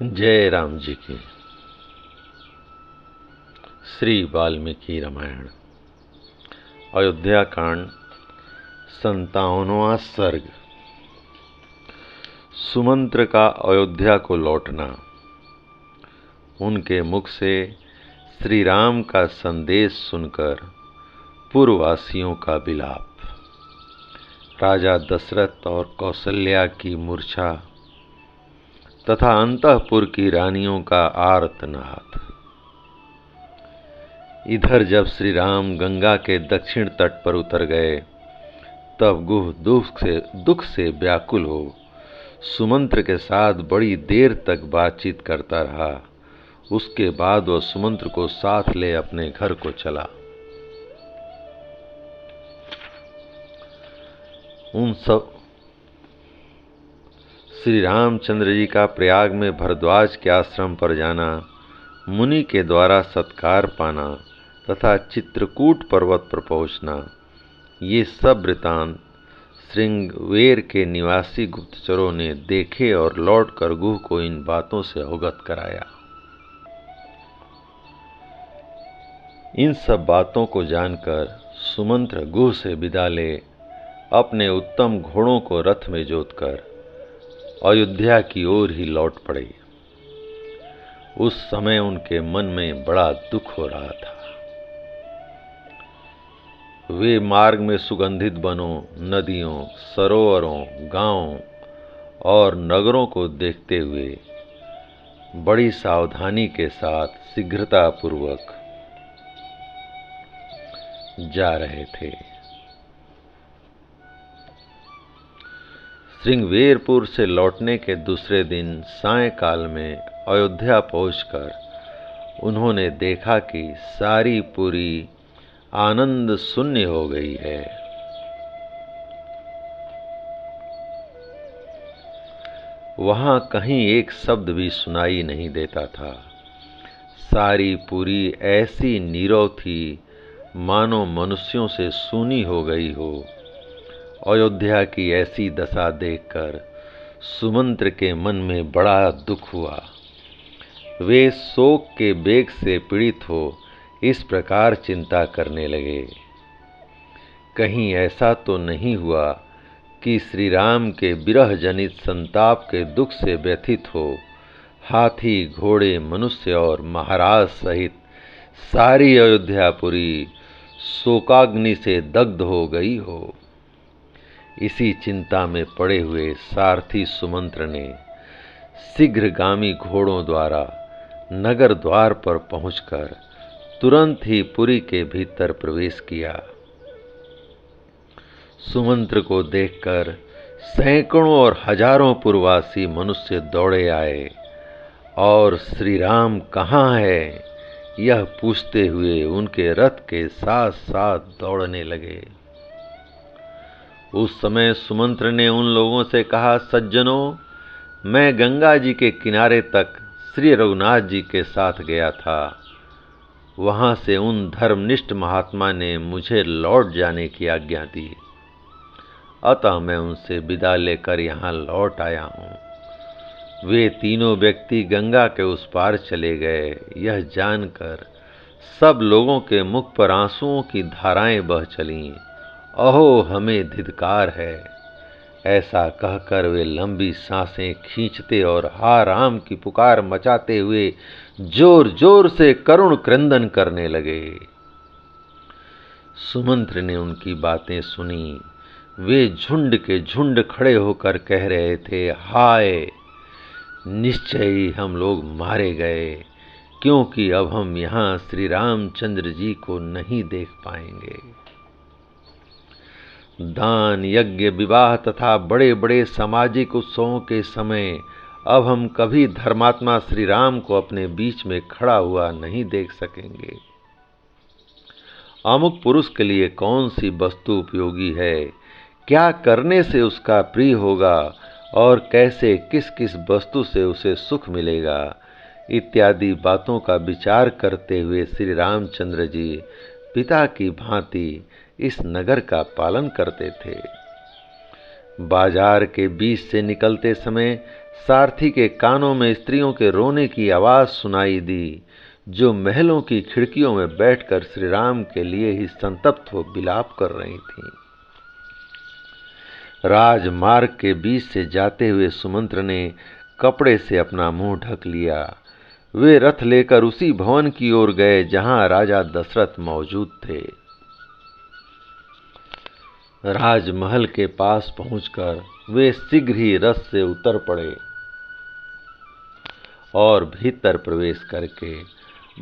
जय राम जी की। श्री वाल्मीकि रामायण अयोध्या कांड 57वां सर्ग। सुमंत्र का अयोध्या को लौटना। उनके मुख से श्री राम का संदेश सुनकर पूर्ववासियों का विलाप। राजा दशरथ और कौसल्या की मूर्छा तथा अंतःपुर की रानियों का आर्तनाद। इधर जब श्री राम गंगा के दक्षिण तट पर उतर गए तब गुह दुख से व्याकुल हो सुमंत्र के साथ बड़ी देर तक बातचीत करता रहा। उसके बाद वह सुमंत्र को साथ ले अपने घर को चला। उन सब श्री रामचंद्र जी का प्रयाग में भरद्वाज के आश्रम पर जाना, मुनि के द्वारा सत्कार पाना तथा चित्रकूट पर्वत पर पहुंचना, ये सब वृतांत श्रृंगवेर के निवासी गुप्तचरों ने देखे और लौटकर गुह को इन बातों से अवगत कराया। इन सब बातों को जानकर सुमंत्र गुह से विदा ले अपने उत्तम घोड़ों को रथ में जोतकर अयोध्या की ओर ही लौट पड़े। उस समय उनके मन में बड़ा दुख हो रहा था। वे मार्ग में सुगंधित वनों, नदियों, सरोवरों, गांवों और नगरों को देखते हुए बड़ी सावधानी के साथ शीघ्रतापूर्वक जा रहे थे। श्रृंगवेरपुर से लौटने के दूसरे दिन सायंकाल में अयोध्या पहुंचकर उन्होंने देखा कि सारी पुरी आनंद शून्य हो गई है। वहां कहीं एक शब्द भी सुनाई नहीं देता था। सारी पुरी ऐसी नीरव थी मानो मनुष्यों से सूनी हो गई हो। अयोध्या की ऐसी दशा देखकर सुमंत्र के मन में बड़ा दुख हुआ। वे शोक के वेग से पीड़ित हो इस प्रकार चिंता करने लगे, कहीं ऐसा तो नहीं हुआ कि श्री राम के विरह जनित संताप के दुख से व्यथित हो हाथी, घोड़े, मनुष्य और महाराज सहित सारी अयोध्यापुरी शोकाग्नि से दग्ध हो गई हो। इसी चिंता में पड़े हुए सारथी सुमंत्र ने शीघ्रगामी घोड़ों द्वारा नगर द्वार पर पहुंचकर तुरंत ही पुरी के भीतर प्रवेश किया। सुमंत्र को देखकर सैकड़ों और हजारों पुरवासी मनुष्य दौड़े आए और श्री राम कहाँ है यह पूछते हुए उनके रथ के साथ साथ दौड़ने लगे। उस समय सुमंत्र ने उन लोगों से कहा, सज्जनों, मैं गंगा जी के किनारे तक श्री रघुनाथ जी के साथ गया था। वहां से उन धर्मनिष्ठ महात्मा ने मुझे लौट जाने की आज्ञा दी, अतः मैं उनसे विदा लेकर यहाँ लौट आया हूँ। वे तीनों व्यक्ति गंगा के उस पार चले गए। यह जानकर सब लोगों के मुख पर आंसुओं की धाराएं बह चलीं। अहो हमें धिक्कार है। ऐसा कहकर वे लंबी सांसें खींचते और हा राम की पुकार मचाते हुए जोर जोर से करुण क्रंदन करने लगे। सुमंत्र ने उनकी बातें सुनी। वे झुंड के झुंड खड़े होकर कह रहे थे, हाय, निश्चय ही हम लोग मारे गए, क्योंकि अब हम यहाँ श्री रामचंद्र जी को नहीं देख पाएंगे। दान, यज्ञ, विवाह तथा बड़े बड़े सामाजिक उत्सवों के समय अब हम कभी धर्मात्मा श्री राम को अपने बीच में खड़ा हुआ नहीं देख सकेंगे। अमुक पुरुष के लिए कौन सी वस्तु उपयोगी है, क्या करने से उसका प्रिय होगा और कैसे किस किस वस्तु से उसे सुख मिलेगा, इत्यादि बातों का विचार करते हुए श्री रामचंद्र जी पिता की भांति इस नगर का पालन करते थे। बाजार के बीच से निकलते समय सारथी के कानों में स्त्रियों के रोने की आवाज सुनाई दी, जो महलों की खिड़कियों में बैठकर श्री राम के लिए ही संतप्त हो विलाप कर रही थीं। राजमार्ग के बीच से जाते हुए सुमंत्र ने कपड़े से अपना मुंह ढक लिया। वे रथ लेकर उसी भवन की ओर गए जहां राजा दशरथ मौजूद थे। राजमहल के पास पहुंचकर वे शीघ्र ही रथ से उतर पड़े और भीतर प्रवेश करके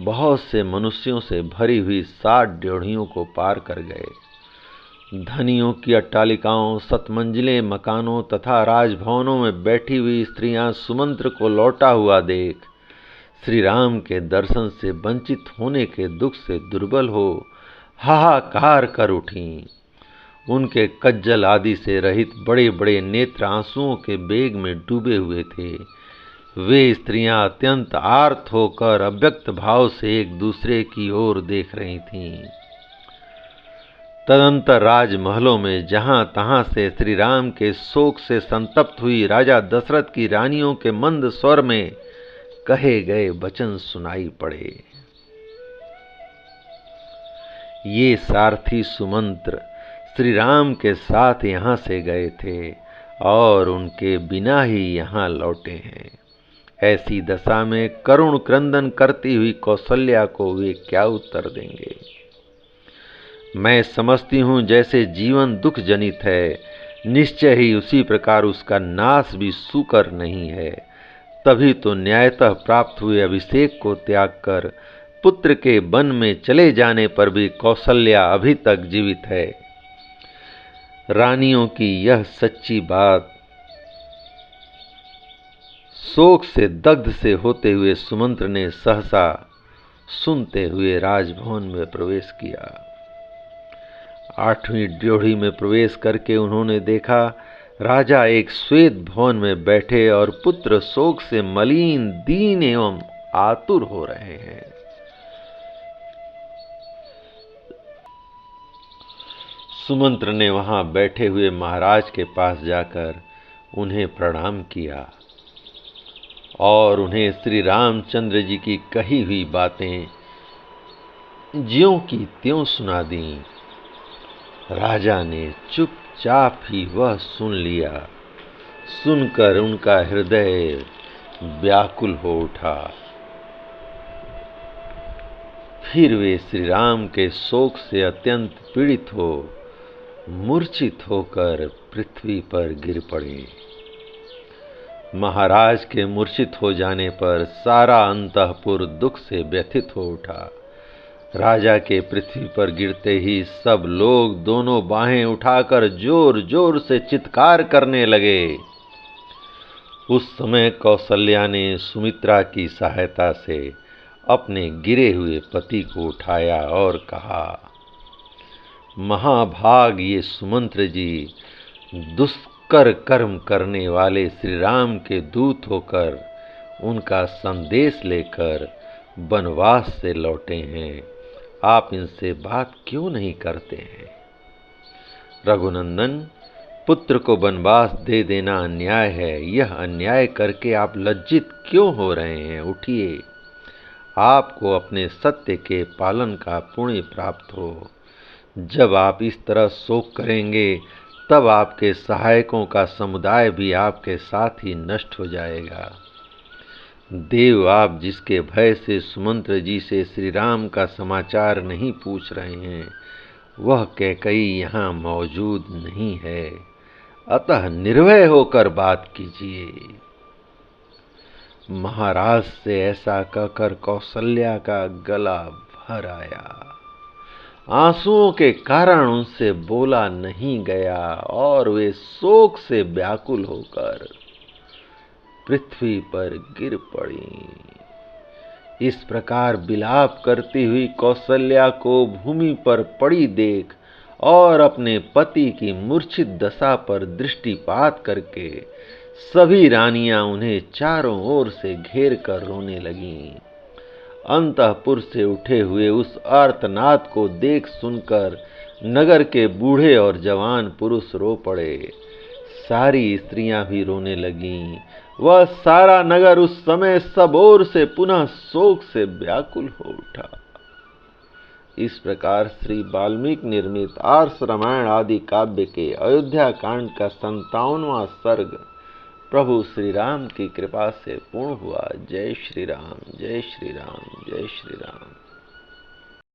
बहुत से मनुष्यों से भरी हुई 60 ड्योढ़ियों को पार कर गए। धनियों की अट्टालिकाओं, सतमंजिले मकानों तथा राजभवनों में बैठी हुई स्त्रियां सुमंत्र को लौटा हुआ देख श्री राम के दर्शन से वंचित होने के दुख से दुर्बल हो हाहाकार कर उठीं। उनके कज्जल आदि से रहित बड़े बड़े नेत्र आंसुओं के बेग में डूबे हुए थे। वे स्त्रियां अत्यंत आर्त होकर अव्यक्त भाव से एक दूसरे की ओर देख रही थीं। तदंतर राजमहलों में जहां तहां से श्री राम के शोक से संतप्त हुई राजा दशरथ की रानियों के मंद स्वर में कहे गए वचन सुनाई पड़े। ये सारथी सुमंत्र श्री राम के साथ यहाँ से गए थे और उनके बिना ही यहाँ लौटे हैं। ऐसी दशा में करुण क्रंदन करती हुई कौसल्या को वे क्या उत्तर देंगे? मैं समझती हूँ जैसे जीवन दुख जनित है, निश्चय ही उसी प्रकार उसका नाश भी सुकर नहीं है। तभी तो न्यायतः प्राप्त हुए अभिषेक को त्याग कर पुत्र के वन में चले जाने पर भी कौसल्या अभी तक जीवित है। रानियों की यह सच्ची बात शोक से दग्ध से होते हुए सुमंत्र ने सहसा सुनते हुए राजभवन में प्रवेश किया। 8वीं ड्योढ़ी में प्रवेश करके उन्होंने देखा राजा एक श्वेत भवन में बैठे और पुत्र शोक से मलिन, दीन एवं आतुर हो रहे हैं। सुमंत्र ने वहां बैठे हुए महाराज के पास जाकर उन्हें प्रणाम किया और उन्हें श्री रामचंद्र जी की कही हुई बातें ज्यों की त्यों सुना दी। राजा ने चुपचाप ही वह सुन लिया। सुनकर उनका हृदय व्याकुल हो उठा। फिर वे श्री राम के शोक से अत्यंत पीड़ित हो मूर्छित होकर पृथ्वी पर गिर पड़े। महाराज के मूर्छित हो जाने पर सारा अंतःपुर दुख से व्यथित हो उठा। राजा के पृथ्वी पर गिरते ही सब लोग दोनों बाहें उठाकर जोर जोर से चित्कार करने लगे। उस समय कौसल्या ने सुमित्रा की सहायता से अपने गिरे हुए पति को उठाया और कहा, महाभाग ये सुमंत्र जी दुष्कर कर्म करने वाले श्री राम के दूत होकर उनका संदेश लेकर वनवास से लौटे हैं। आप इनसे बात क्यों नहीं करते हैं? रघुनंदन, पुत्र को वनवास दे देना अन्याय है। यह अन्याय करके आप लज्जित क्यों हो रहे हैं? उठिए, आपको अपने सत्य के पालन का पुण्य प्राप्त हो। जब आप इस तरह शोक करेंगे तब आपके सहायकों का समुदाय भी आपके साथ ही नष्ट हो जाएगा। देव, आप जिसके भय से सुमंत्र जी से श्री राम का समाचार नहीं पूछ रहे हैं, वह कैकेयी यहाँ मौजूद नहीं है, अतः निर्भय होकर बात कीजिए। महाराज से ऐसा कहकर कौसल्या का गला भर आया। आंसुओं के कारण उनसे बोला नहीं गया और वे शोक से व्याकुल होकर पृथ्वी पर गिर पड़ी। इस प्रकार विलाप करती हुई कौसल्या को भूमि पर पड़ी देख और अपने पति की मूर्छित दशा पर दृष्टिपात करके सभी रानियां उन्हें चारों ओर से घेर कर रोने लगीं। अंतःपुर से उठे हुए उस आर्तनाद को देख सुनकर नगर के बूढ़े और जवान पुरुष रो पड़े। सारी स्त्रियां भी रोने लगीं। वह सारा नगर उस समय सब ओर से पुनः शोक से व्याकुल हो उठा। इस प्रकार श्री वाल्मीकि निर्मित आर्ष रामायण आदि काव्य के अयोध्या कांड का 57वां सर्ग प्रभु श्री राम की कृपा से पूर्ण हुआ। जय श्री राम, जय श्री राम, जय श्री राम।